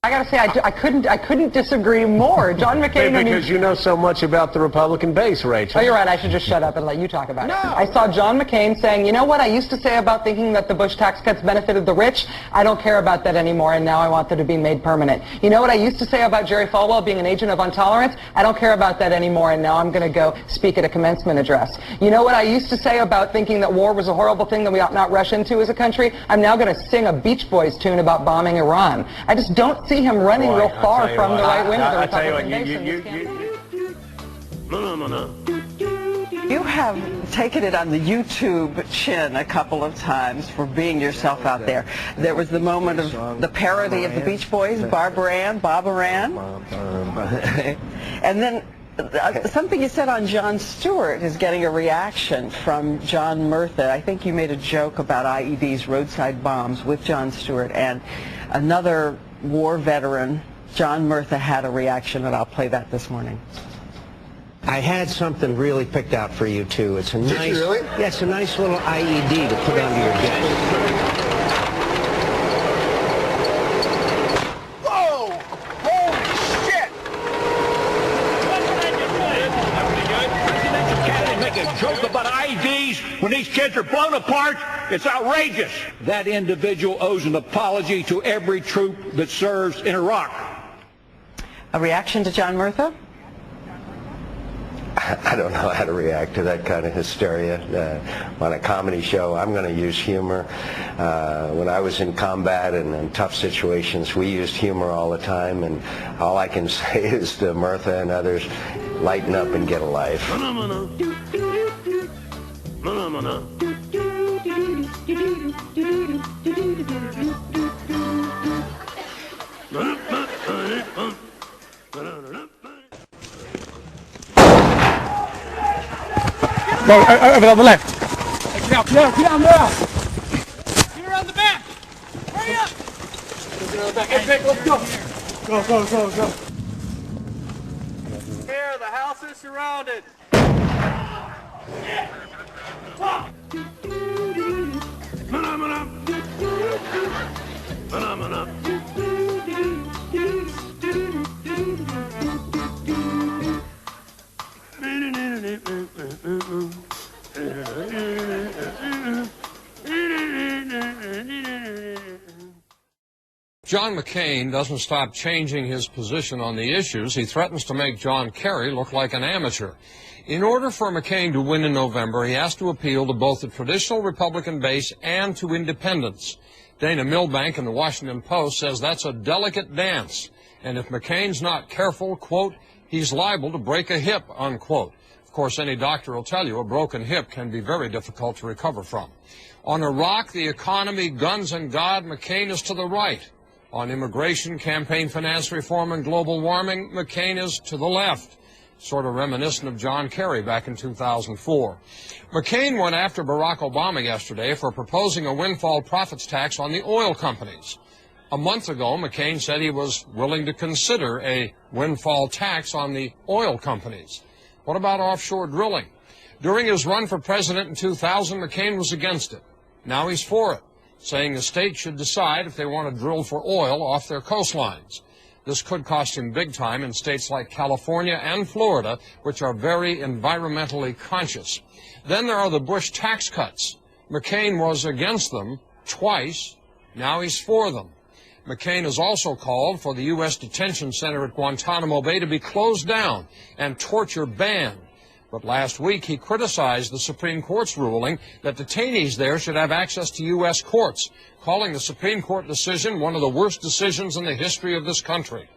I gotta say, I couldn't disagree more. John McCain. Because you know so much about the Republican base, Rachel. Oh, you're right. I should just shut up and let you talk about it. No. I saw John McCain saying, you know what I used to say about thinking that the Bush tax cuts benefited the rich? I don't care about that anymore, and now I want them to be made permanent. You know what I used to say about Jerry Falwell being an agent of intolerance? I don't care about that anymore, and now I'm going to go speak at a commencement address. You know what I used to say about thinking that war was a horrible thing that we ought not rush into as a country? I'm now going to sing a Beach Boys tune about bombing Iran. I just don't see him running real far from the right wing of the Republican base. You have taken it on the YouTube chin a couple of times for being yourself out there. There was the moment of the parody of the Beach Boys, Bob Aran, and then something you said on Jon Stewart is getting a reaction from John Murtha. I think you made a joke about IEDs, roadside bombs, with Jon Stewart, and another war veteran, John Murtha, had a reaction, and I'll play that this morning. I had something really picked out for you, too. It's a nice, Did you really? Yeah, it's a nice little IED to put under your desk. Joke about IEDs when these kids are blown apart. It's outrageous. That individual owes an apology to every troop that serves in Iraq. A reaction to John Murtha? I don't know how to react to that kind of hysteria on a comedy show. I'm going to use humor. When I was in combat and in tough situations, we used humor all the time, and all I can say is to Murtha and others, lighten up and get a life. Go, over on the left. Get down there. Get around the back. Hurry up. Hey, Vic, let's go. Go. Here, the house is surrounded. John McCain doesn't stop changing his position on the issues. He threatens to make John Kerry look like an amateur. In order for McCain to win in November, he has to appeal to both the traditional Republican base and to independents. Dana Milbank in the Washington Post says that's a delicate dance, and if McCain's not careful, quote, he's liable to break a hip, unquote. Of course, any doctor will tell you a broken hip can be very difficult to recover from. On Iraq, the economy, guns, and God, McCain is to the right. On immigration, campaign finance reform, and global warming, McCain is to the left, sort of reminiscent of John Kerry back in 2004. McCain went after Barack Obama yesterday for proposing a windfall profits tax on the oil companies. A month ago, McCain said he was willing to consider a windfall tax on the oil companies. What about offshore drilling? During his run for president in 2000, McCain was against it. Now he's for it, saying the states should decide if they want to drill for oil off their coastlines. This could cost him big time in states like California and Florida, which are very environmentally conscious. Then there are the Bush tax cuts. McCain was against them twice. Now he's for them. McCain has also called for the U.S. detention center at Guantanamo Bay to be closed down and torture banned. But last week he criticized the Supreme Court's ruling that detainees there should have access to U.S. courts, calling the Supreme Court decision one of the worst decisions in the history of this country.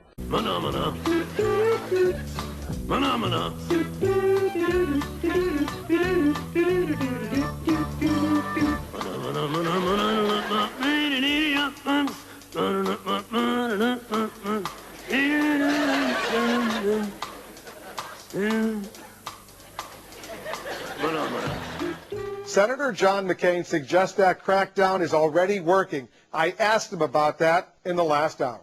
Senator John McCain suggests that crackdown is already working. I asked him about that in the last hour.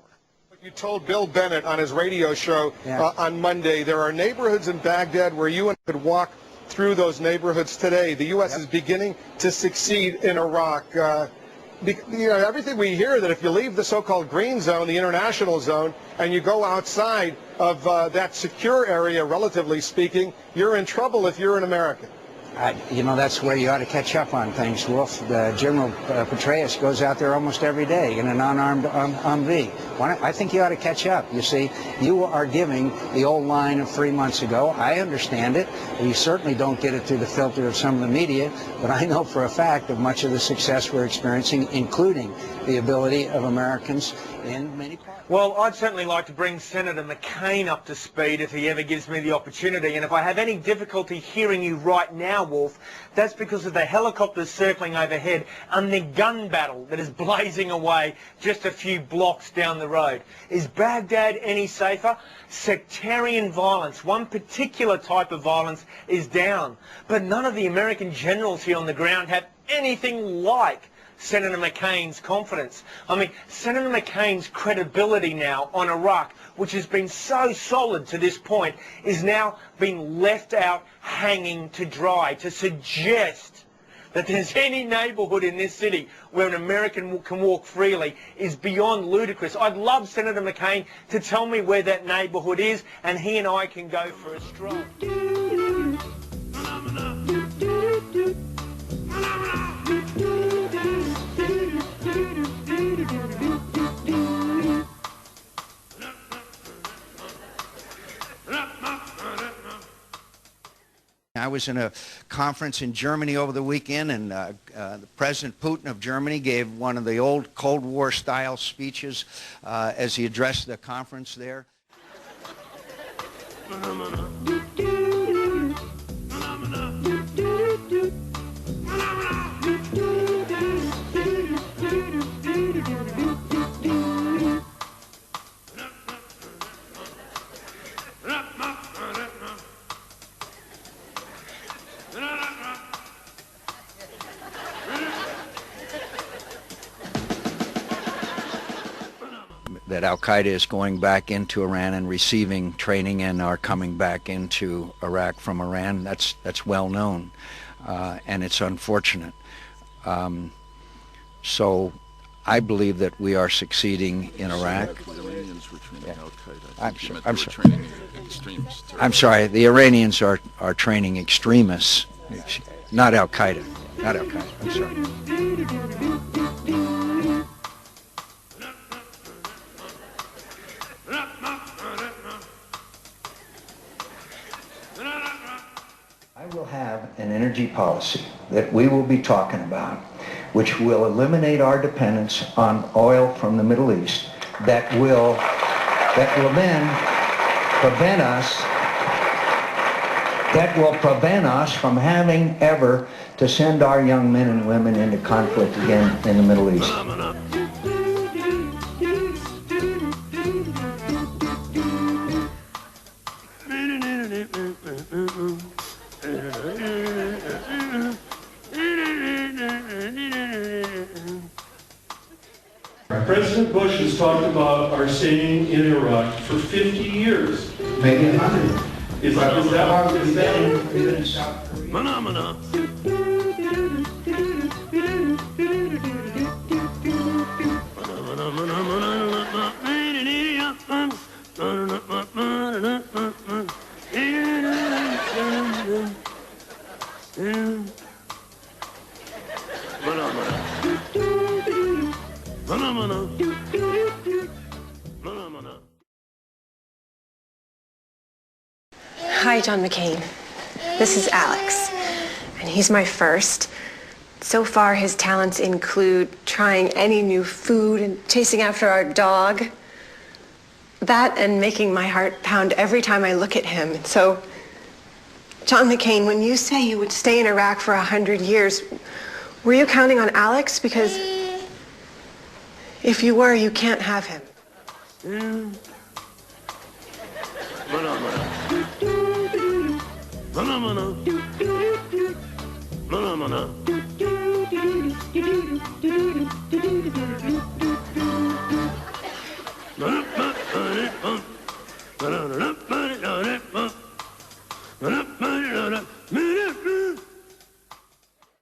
You told Bill Bennett on his radio show on Monday, there are neighborhoods in Baghdad where you could walk through those neighborhoods today. The U.S. is beginning to succeed in Iraq. Everything we hear that if you leave the so-called green zone, the international zone, and you go outside of that secure area, relatively speaking, you're in trouble if you're an American. That's where you ought to catch up on things, Wolf. General Petraeus goes out there almost every day in an unarmed Humvee. I think you ought to catch up. You see, you are giving the old line of 3 months ago. I understand it. You certainly don't get it through the filter of some of the media, but I know for a fact of much of the success we're experiencing, including the ability of Americans in many parts. Well, I'd certainly like to bring Senator McCain up to speed if he ever gives me the opportunity. And if I have any difficulty hearing you right now, Wolf, that's because of the helicopters circling overhead and the gun battle that is blazing away just a few blocks down the road. Is Baghdad any safer? Sectarian violence, one particular type of violence, is down. But none of the American generals here on the ground have anything like Senator McCain's confidence. I mean, Senator McCain's credibility now on Iraq, which has been so solid to this point, is now being left out hanging to dry. To suggest that there's any neighborhood in this city where an American can walk freely is beyond ludicrous. I'd love Senator McCain to tell me where that neighborhood is, and he and I can go for a stroll. I was in a conference in Germany over the weekend, and President Putin of Germany gave one of the old Cold War style speeches as he addressed the conference there. That Al-Qaeda is going back into Iran and receiving training and are coming back into Iraq from Iran. That's well known, and it's unfortunate. So I believe that we are succeeding in Iraq. I'm sorry. The Iranians are training extremists, not Al-Qaeda. Not Al-Qaeda. I'm sorry. I will have an energy policy that we will be talking about, which will eliminate our dependence on oil from the Middle East, that will then prevent us from having ever to send our young men and women into conflict again in the Middle East. President Bush has talked about our staying in Iraq for 50 years. Maybe 100. Is that even in South Korea? Hi, John McCain. This is Alex, and he's my first. So far, his talents include trying any new food and chasing after our dog. That and making my heart pound every time I look at him. So, John McCain, when you say you would stay in Iraq for 100 years, were you counting on Alex? Because if you were, you can't have him.